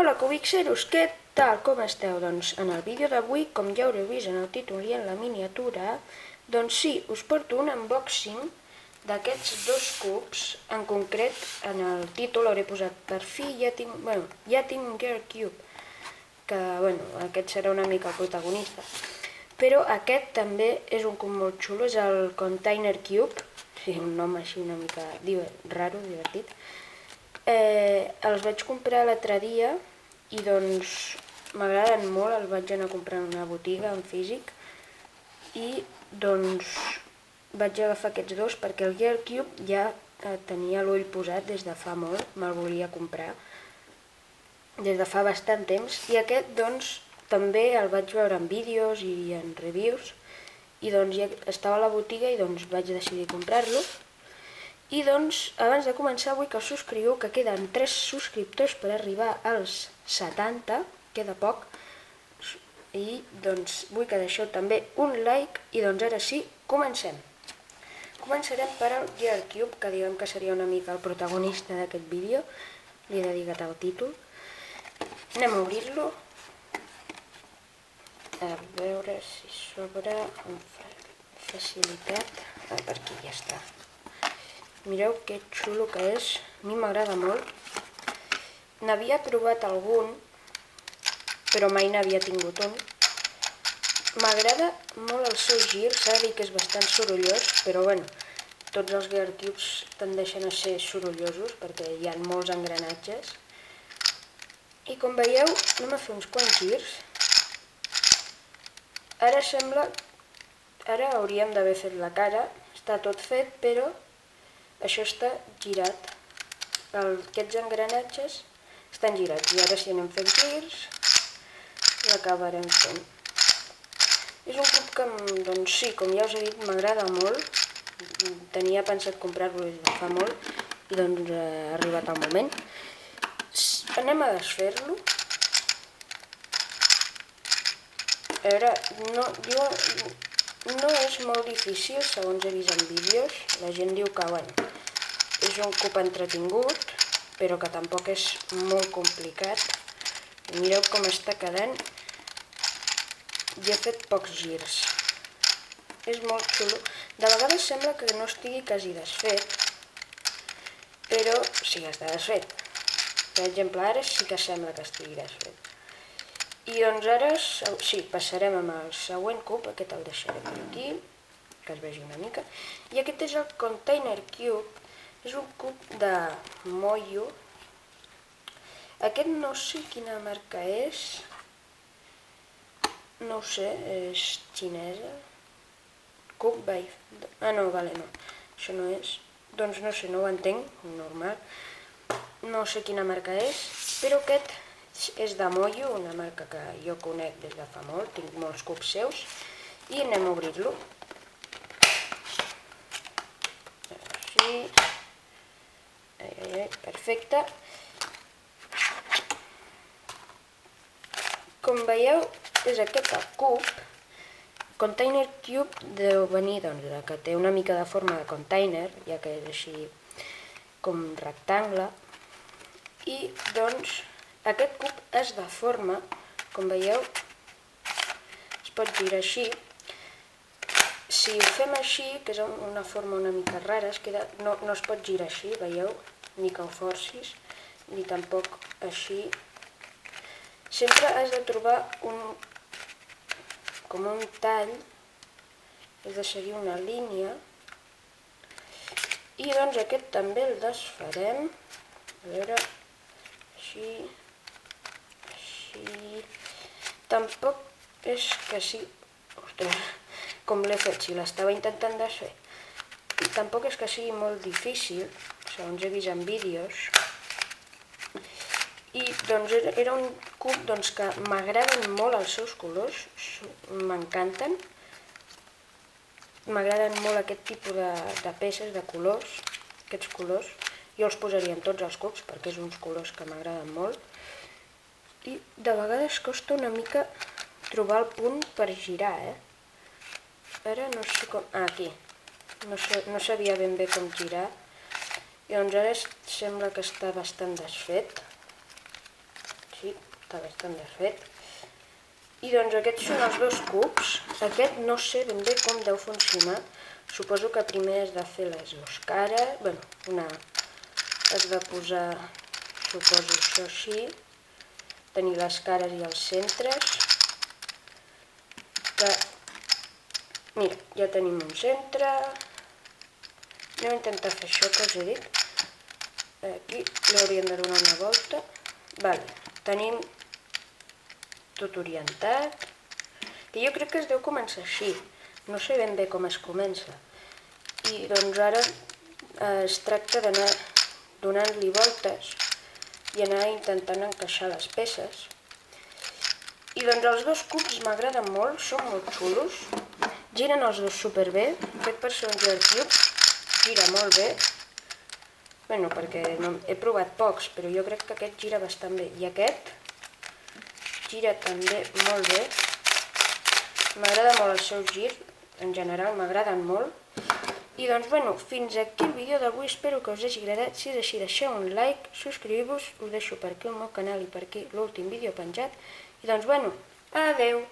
Hola Cubixeros, què tal, com esteu? Doncs en el vídeo d'avui, com ja haureu vist en el títol i en la miniatura, doncs sí, us porto un unboxing d'aquests dos cubs. En concret, en el títol hauré posat per fi ja tinc un Gear Cube, que aquest serà una mica el protagonista. Però aquest també és un cub molt xulo, és el Container Cube, sí, un nom així una mica raro, divertit. Els vaig comprar l'altre dia i doncs m'agraden molt, els vaig anar a comprar en una botiga en físic i doncs vaig agafar aquests dos perquè el Gear Cube ja tenia l'ull posat des de fa molt, me'l volia comprar des de fa bastant temps, i aquest doncs també el vaig veure en vídeos i en reviews i doncs ja estava a la botiga i doncs vaig decidir comprar-lo. I doncs, abans de començar vull que us subscriviu, que queden 3 subscriptors per arribar als 70, queda poc, i doncs vull que deixeu també un like i doncs ara sí, comencem. Començarem per el Gear Cube, que diguem que seria una mica el protagonista d'aquest vídeo, li he dedicat el títol. Anem a obrir-lo, a veure si s'obre amb facilitat. Per aquí ja està. Mireu que xulo que és, a mi m'agrada molt. N'havia provat algun, però mai n'havia tingut un. M'agrada molt el seu gir, s'ha de dir que és bastant sorollós, però tots els Gear Cubes tendeixen a ser sorollosos perquè hi ha molts engranatges. I com veieu, anem a fer uns quants girs. Ara hauríem d'haver fet la cara, està tot fet, però això està girat. Aquests engranatges estan girats i ara si anem fent girs l'acabarem fent. És un cub que, doncs sí, com ja us he dit, m'agrada molt. Tenia pensat comprar-lo des de fa molt i doncs ha arribat el moment. Anem a desfer-lo. A veure, no és molt difícil, segons he vist en vídeos. La gent diu que és un cub entretingut, però que tampoc és molt complicat. Mireu com està quedant. Ja he fet pocs girs. És molt xulo. De vegades sembla que no estigui quasi desfet, però sí que està desfet. Per exemple, ara sí que sembla que estigui desfet. I doncs ara sí, passarem amb el següent cub, aquest el deixaré per aquí, que es vegi una mica. I aquest és el Container Cube, és un cub de Moyu. Aquest no sé quina marca és, no ho sé, és xinesa. Cub Bay, no, això no és, doncs no sé, no ho entenc, normal. No sé quina marca és, però aquest és de Moyu, una marca que jo conec des de fa molt, tinc molts cubs seus, i anem a obrir-lo. Així. Perfecte. Com veieu, és aquest el cub. Container Cube deu venir que té una mica de forma de container, ja que és així com rectangle, i doncs aquest cub es deforma, com veieu, es pot girar així. Si ho fem així, que és una forma una mica rara, no es pot girar així, veieu? Ni que ho forcis, ni tampoc així. Sempre has de trobar com un tall, has de seguir una línia, i doncs aquest també el desfarem, a veure, així. Tampoc és que sí, ostres, com l'he fet, si l'estava intentant desfer, tampoc és que sigui molt difícil, segons he vist en vídeos, i doncs era un cub que m'agraden molt els seus colors, m'encanten, m'agraden molt aquest tipus de peces, de colors, aquests colors, jo els posaria en tots els cubs perquè és uns colors que m'agraden molt, i de vegades costa una mica trobar el punt per girar, Ara no sé com... aquí. No sabia ben bé com girar. I doncs ara sembla que està bastant desfet. aquí està bastant desfet. I doncs aquests són els dos cubs. Aquest no sé ben bé com deu funcionar. Suposo que primer has de fer les dues cares. Bueno, una has de posar, suposo això així, tenir les cares i els centres. Que, mira, ja tenim un centre. Anem a intentar fer això que us he dit. Aquí li hauríem de donar una volta. Vale, tenim tot orientat. Que jo crec que es deu començar així. No sé ben bé com es comença. I doncs ara es tracta d'anar donant-li voltes i anar intentant encaixar les peces. I doncs els dos cubs m'agraden molt, són molt xulos. Giren els dos superbé. Aquest per ser un Gearcube gira molt bé. Bueno, perquè he provat pocs, però jo crec que aquest gira bastant bé. I aquest gira també molt bé. M'agrada molt el seu gir, en general m'agraden molt. I doncs, bueno, fins aquí el vídeo d'avui, espero que us hagi agradat. Si és així, deixeu un like, subscriu-vos, us deixo per aquí el meu canal i per aquí l'últim vídeo penjat. I doncs, bueno, adeu!